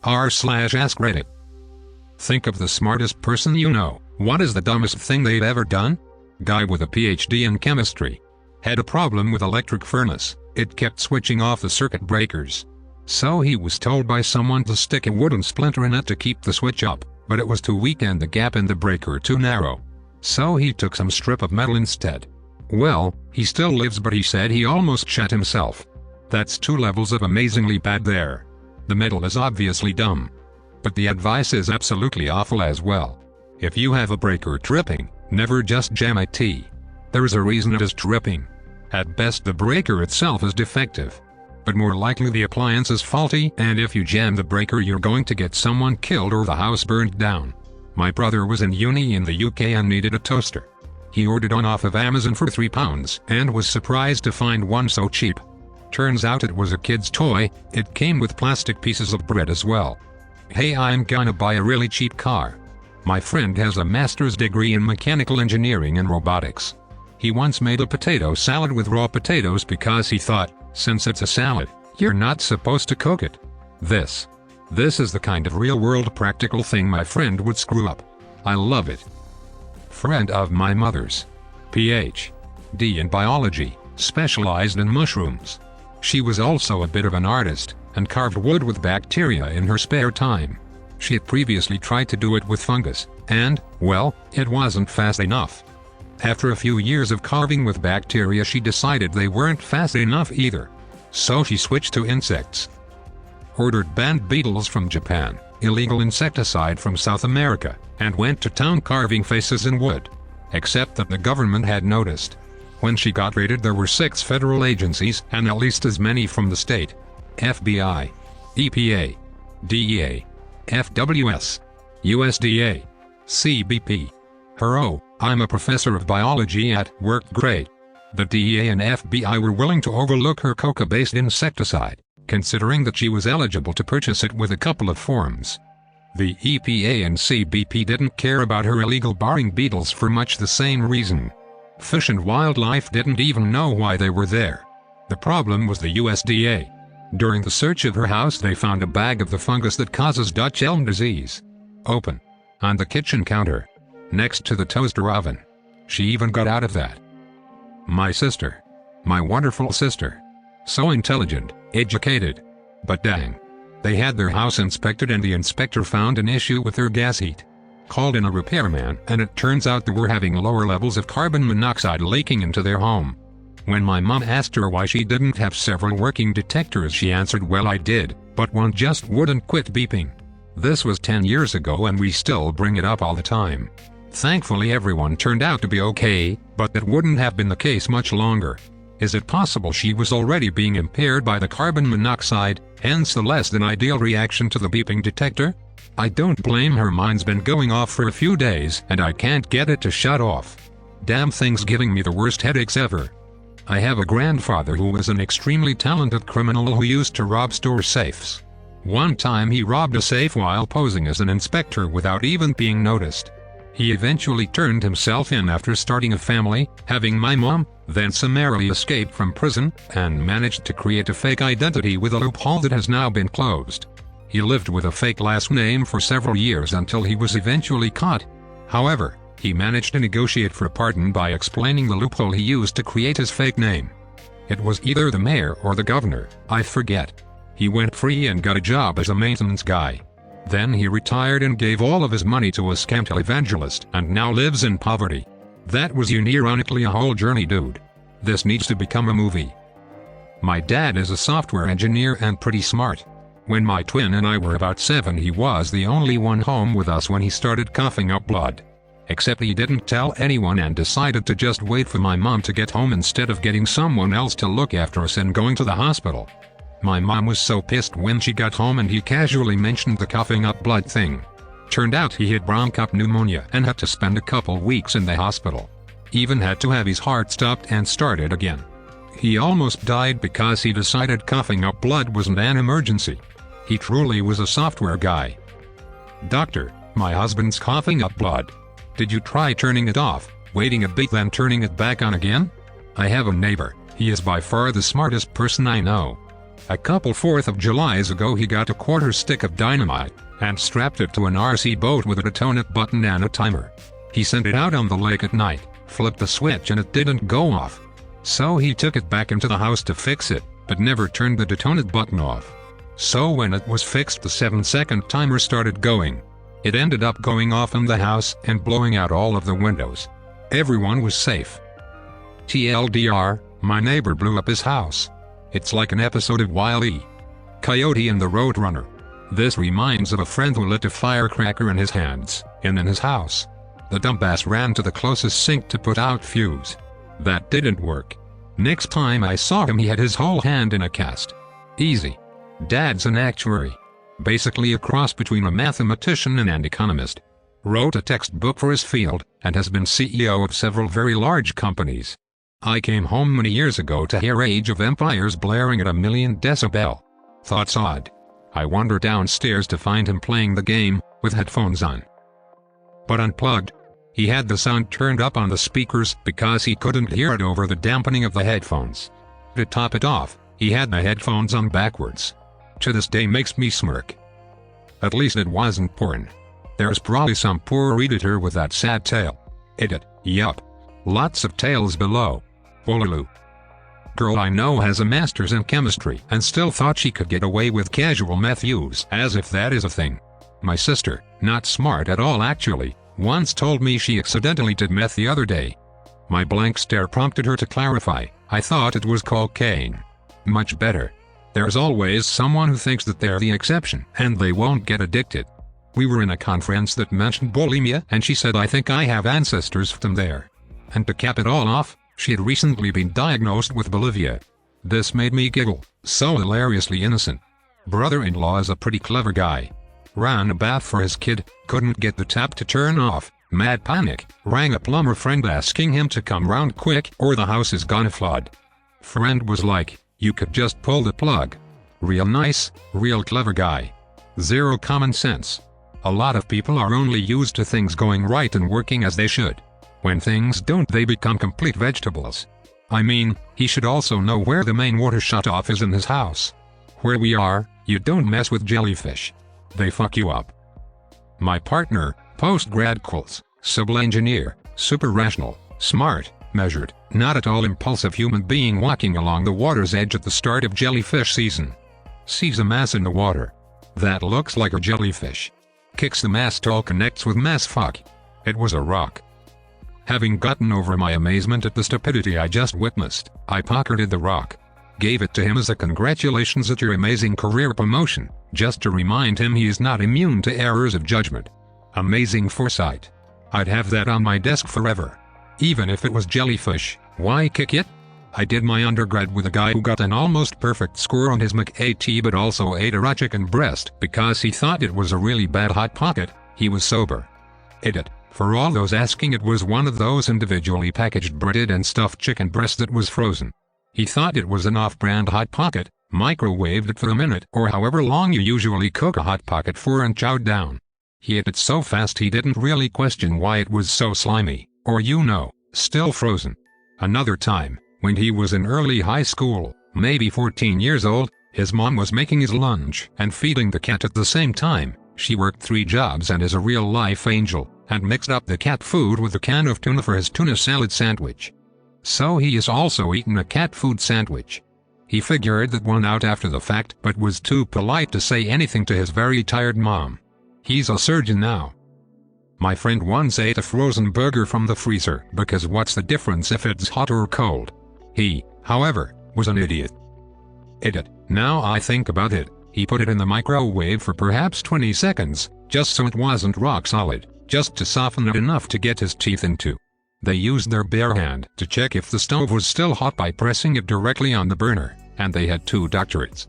r/AskReddit. Think of the smartest person you know. What is the dumbest thing they've ever done? Guy with a PhD in chemistry. Had a problem with electric furnace. It kept switching off the circuit breakers. So he was told by someone to stick a wooden splinter in it to keep the switch up, but it was too weak and the gap in the breaker too narrow. So he took some strip of metal instead. Well, he still lives, but he said he almost shot himself. That's 2 levels of amazingly bad there. The metal is obviously dumb, but the advice is absolutely awful as well. If you have a breaker tripping, never just jam it. There is a reason it is tripping. At best the breaker itself is defective, but more likely the appliance is faulty, and if you jam the breaker you're going to get someone killed or the house burned down. My brother was in uni in the UK and needed a toaster. He ordered one off of Amazon for £3 and was surprised to find one so cheap. Turns out it was a kid's toy. It came with plastic pieces of bread as well. Hey, I'm gonna buy a really cheap car. My friend has a master's degree in mechanical engineering and robotics. He once made a potato salad with raw potatoes because he thought, since it's a salad, you're not supposed to cook it. This is the kind of real-world practical thing my friend would screw up. I love it. Friend of my mother's. Ph.D. in biology, specialized in mushrooms. She was also a bit of an artist, and carved wood with bacteria in her spare time. She had previously tried to do it with fungus, and, well, it wasn't fast enough. After a few years of carving with bacteria she decided they weren't fast enough either. So she switched to insects. Ordered banned beetles from Japan, illegal insecticide from South America, and went to town carving faces in wood. Except that the government had noticed. When she got raided there were 6 federal agencies and at least as many from the state. FBI, EPA, DEA, FWS, USDA, CBP. I'm a professor of biology at worked great. The DEA and FBI were willing to overlook her coca-based insecticide, considering that she was eligible to purchase it with a couple of forms. The EPA and CBP didn't care about her illegal barring beetles for much the same reason. Fish and Wildlife didn't even know why they were there. The problem was the USDA. During the search of her house they found a bag of the fungus that causes Dutch elm disease. Open. On the kitchen counter. Next to the toaster oven. She even got out of that. My sister. My wonderful sister. So intelligent, educated. But dang. They had their house inspected and the inspector found an issue with her gas heat. Called in a repairman and it turns out they were having lower levels of carbon monoxide leaking into their home. When my mom asked her why she didn't have several working detectors she answered, well, I did, but one just wouldn't quit beeping. This was 10 years ago and we still bring it up all the time. Thankfully everyone turned out to be okay, but that wouldn't have been the case much longer. Is it possible she was already being impaired by the carbon monoxide, hence the less than ideal reaction to the beeping detector? I don't blame her, mine's been going off for a few days and I can't get it to shut off. Damn thing's giving me the worst headaches ever. I have a grandfather who was an extremely talented criminal who used to rob store safes. One time he robbed a safe while posing as an inspector without even being noticed. He eventually turned himself in after starting a family, having my mom, then summarily escaped from prison, and managed to create a fake identity with a loophole that has now been closed. He lived with a fake last name for several years until he was eventually caught. However, he managed to negotiate for a pardon by explaining the loophole he used to create his fake name. It was either the mayor or the governor, I forget. He went free and got a job as a maintenance guy. Then he retired and gave all of his money to a scam televangelist and now lives in poverty. That was unironically a whole journey, dude. This needs to become a movie. My dad is a software engineer and pretty smart. When my twin and I were about 7 he was the only one home with us when he started coughing up blood. Except he didn't tell anyone and decided to just wait for my mom to get home instead of getting someone else to look after us and going to the hospital. My mom was so pissed when she got home and he casually mentioned the coughing up blood thing. Turned out he had bronchial pneumonia and had to spend a couple weeks in the hospital. Even had to have his heart stopped and started again. He almost died because he decided coughing up blood wasn't an emergency. He truly was a software guy. Doctor, my husband's coughing up blood. Did you try turning it off, waiting a bit then turning it back on again? I have a neighbor, he is by far the smartest person I know. A couple 4th of Julys ago he got a quarter stick of dynamite, and strapped it to an RC boat with a detonate button and a timer. He sent it out on the lake at night, flipped the switch and it didn't go off. So he took it back into the house to fix it, but never turned the detonate button off. So when it was fixed, the 7-second timer started going. It ended up going off in the house and blowing out all of the windows. Everyone was safe. TLDR, my neighbor blew up his house. It's like an episode of Wile E. Coyote and the Roadrunner. This reminds of a friend who lit a firecracker in his hands, and in his house. The dumbass ran to the closest sink to put out fuse. That didn't work. Next time I saw him he had his whole hand in a cast. Easy. Dad's an actuary. Basically a cross between a mathematician and an economist. Wrote a textbook for his field, and has been CEO of several very large companies. I came home many years ago to hear Age of Empires blaring at 1,000,000 decibel. Thoughts odd. I wandered downstairs to find him playing the game, with headphones on. But unplugged. He had the sound turned up on the speakers because he couldn't hear it over the dampening of the headphones. To top it off, he had the headphones on backwards. To this day makes me smirk. At least it wasn't porn. There's probably some poor editor with that sad tale. Edit, yup. Lots of tales below. Wolulu. Girl I know has a master's in chemistry and still thought she could get away with casual meth use, as if that is a thing. My sister, not smart at all actually, once told me she accidentally did meth the other day. My blank stare prompted her to clarify, I thought it was cocaine. Much better. There's always someone who thinks that they're the exception and they won't get addicted. We were in a conference that mentioned bulimia and she said I think I have ancestors from there. And to cap it all off, she had recently been diagnosed with bulimia. This made me giggle, so hilariously innocent. Brother-in-law is a pretty clever guy. Ran a bath for his kid, couldn't get the tap to turn off, mad panic, rang a plumber friend asking him to come round quick or the house is gonna flood. Friend was like, you could just pull the plug. Real nice, real clever guy. Zero common sense. A lot of people are only used to things going right and working as they should. When things don't, they become complete vegetables. I mean, he should also know where the main water shutoff is in his house. Where we are, you don't mess with jellyfish. They fuck you up. My partner, post-grad quals, civil engineer, super rational, smart, measured, not at all impulsive human being walking along the water's edge at the start of jellyfish season. Sees a mass in the water. That looks like a jellyfish. Kicks the mass till connects with mass fuck. It was a rock. Having gotten over my amazement at the stupidity I just witnessed, I pocketed the rock. Gave it to him as a congratulations at your amazing career promotion, just to remind him he is not immune to errors of judgment. Amazing foresight. I'd have that on my desk forever. Even if it was jellyfish, why kick it? I did my undergrad with a guy who got an almost perfect score on his McAT but also ate a raw chicken breast because he thought it was a really bad Hot Pocket. He was sober. Edit. For all those asking, it was one of those individually packaged breaded and stuffed chicken breasts that was frozen. He thought it was an off-brand Hot Pocket, microwaved it for a minute or however long you usually cook a Hot Pocket for and chowed down. He ate it so fast he didn't really question why it was so slimy, or still frozen. Another time, when he was in early high school, maybe 14 years old, his mom was making his lunch and feeding the cat at the same time. She worked 3 jobs and is a real-life angel, and mixed up the cat food with a can of tuna for his tuna salad sandwich. So he is also eaten a cat food sandwich. He figured that one out after the fact but was too polite to say anything to his very tired mom. He's a surgeon now. My friend once ate a frozen burger from the freezer because what's the difference if it's hot or cold? He, however, was an idiot. Edit. Now I think about it, he put it in the microwave for perhaps 20 seconds, just so it wasn't rock solid, just to soften it enough to get his teeth into. They used their bare hand to check if the stove was still hot by pressing it directly on the burner, and they had 2 doctorates.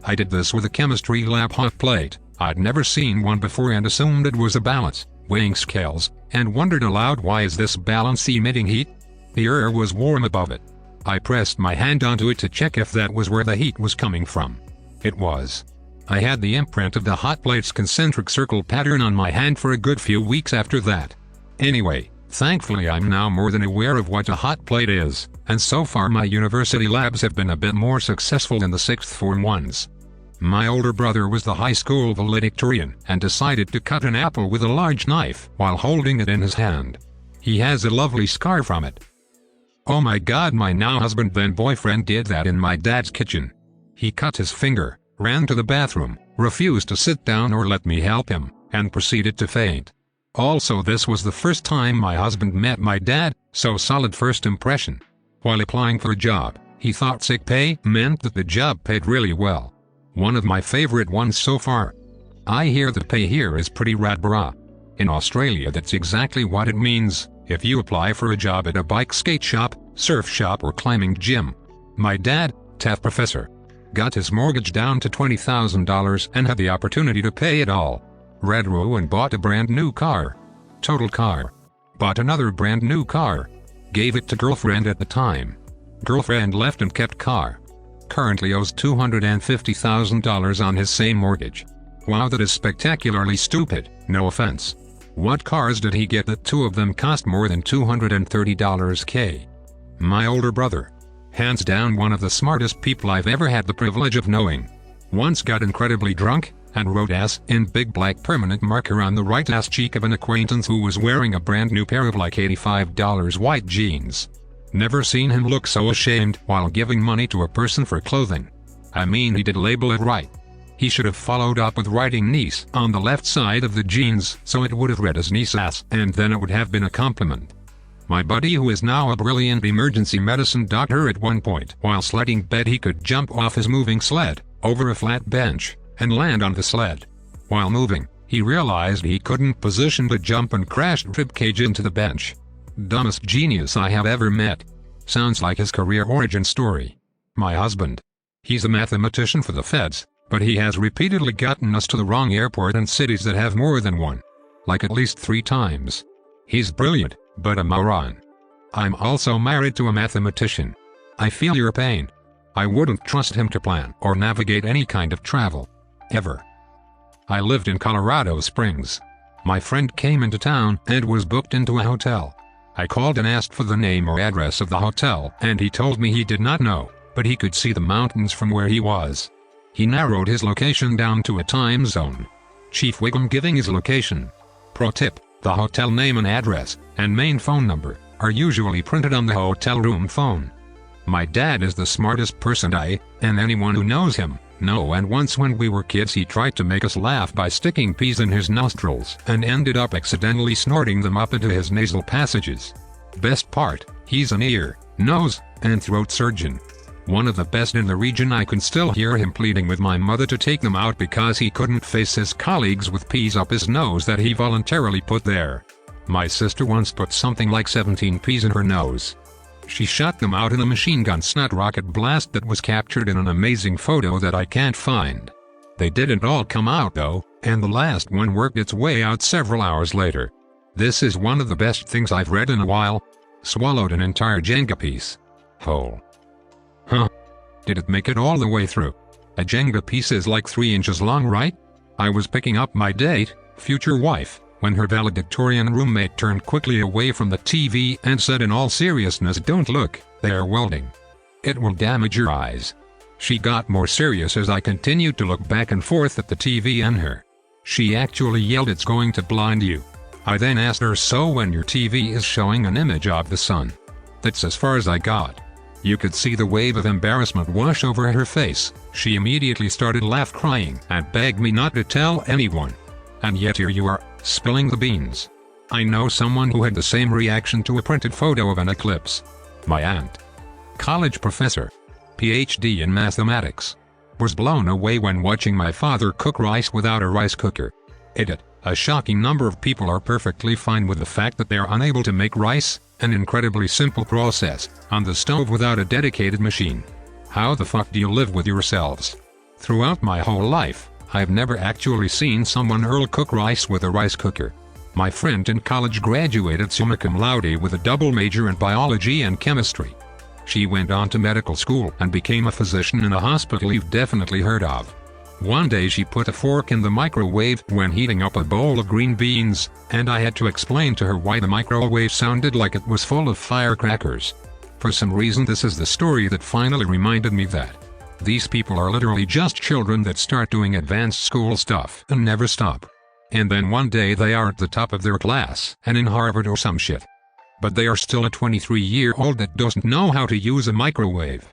I did this with a chemistry lab hot plate. I'd never seen one before and assumed it was a balance, weighing scales, and wondered aloud, why is this balance emitting heat? The air was warm above it. I pressed my hand onto it to check if that was where the heat was coming from. It was. I had the imprint of the hot plate's concentric circle pattern on my hand for a good few weeks after that. Anyway, Thankfully I'm now more than aware of what a hot plate is, and so far my university labs have been a bit more successful than the sixth form ones. My older brother was the high school valedictorian and decided to cut an apple with a large knife while holding it in his hand. He has a lovely scar from it. Oh my god, my now husband then boyfriend did that in my dad's kitchen. He cut his finger, ran to the bathroom, refused to sit down or let me help him, and proceeded to faint. Also, this was the first time my husband met my dad, so solid first impression. While applying for a job, he thought sick pay meant that the job paid really well. One of my favorite ones so far. I hear the pay here is pretty rad brah. In Australia that's exactly what it means if you apply for a job at a bike skate shop, surf shop or climbing gym. My dad, TAFE professor, got his mortgage down to $20,000 and had the opportunity to pay it all. Redro and bought a brand new car. Total car. Bought another brand new car. Gave it to girlfriend at the time. Girlfriend left and kept car. Currently owes $250,000 on his same mortgage. Wow, that is spectacularly stupid, no offense. What cars did he get that two of them cost more than $230K? My older brother. Hands down one of the smartest people I've ever had the privilege of knowing. Once got incredibly drunk and wrote ass in big black permanent marker on the right ass cheek of an acquaintance who was wearing a brand new pair of like $85 white jeans. Never seen him look so ashamed while giving money to a person for clothing. I mean, he did label it right. He should have followed up with writing niece on the left side of the jeans so it would have read as niece ass and then it would have been a compliment. My buddy, who is now a brilliant emergency medicine doctor, at one point while sledding bed he could jump off his moving sled over a flat bench and land on the sled. While moving, he realized he couldn't position to jump and crashed ribcage into the bench. Dumbest genius I have ever met. Sounds like his career origin story. My husband. He's a mathematician for the feds, but he has repeatedly gotten us to the wrong airport in cities that have more than one. Like at least 3 times. He's brilliant, but a moron. I'm also married to a mathematician. I feel your pain. I wouldn't trust him to plan or navigate any kind of travel. Ever. I lived in Colorado Springs. My friend came into town and was booked into a hotel. I called and asked for the name or address of the hotel and he told me he did not know, but he could see the mountains from where he was. He narrowed his location down to a time zone. Chief Wiggum giving his location. Pro tip, the hotel name and address, and main phone number, are usually printed on the hotel room phone. My dad is the smartest person and anyone who knows him, know, and once when we were kids he tried to make us laugh by sticking peas in his nostrils and ended up accidentally snorting them up into his nasal passages. Best part, he's an ear, nose, and throat surgeon. One of the best in the region. I can still hear him pleading with my mother to take them out because he couldn't face his colleagues with peas up his nose that he voluntarily put there. My sister once put something like 17 peas in her nose. She shot them out in a machine gun snot rocket blast that was captured in an amazing photo that I can't find. They didn't all come out though, and the last one worked its way out several hours later. This is one of the best things I've read in a while. Swallowed an entire Jenga piece. Whole. Huh. Did it make it all the way through? A Jenga piece is like 3 inches long, right? I was picking up my date, future wife, when her valedictorian roommate turned quickly away from the TV and said in all seriousness, "Don't look, they're welding. It will damage your eyes." She got more serious as I continued to look back and forth at the TV and her. She actually yelled, "It's going to blind you." I then asked her, "So when your TV is showing an image of the sun?" That's as far as I got. You could see the wave of embarrassment wash over her face. She immediately started crying and begged me not to tell anyone. And yet here you are, spilling the beans. I know someone who had the same reaction to a printed photo of an eclipse. My aunt. College professor. PhD in mathematics. Was blown away when watching my father cook rice without a rice cooker. A shocking number of people are perfectly fine with the fact that they are unable to make rice, an incredibly simple process, on the stove without a dedicated machine. How the fuck do you live with yourselves? Throughout my whole life, I've never actually seen someone cook rice with a rice cooker. My friend in college graduated summa cum laude with a double major in biology and chemistry. She went on to medical school and became a physician in a hospital you've definitely heard of. One day she put a fork in the microwave when heating up a bowl of green beans, and I had to explain to her why the microwave sounded like it was full of firecrackers. For some reason this is the story that finally reminded me that these people are literally just children that start doing advanced school stuff and never stop. And then one day they are at the top of their class and in Harvard or some shit. But they are still a 23-year-old that doesn't know how to use a microwave.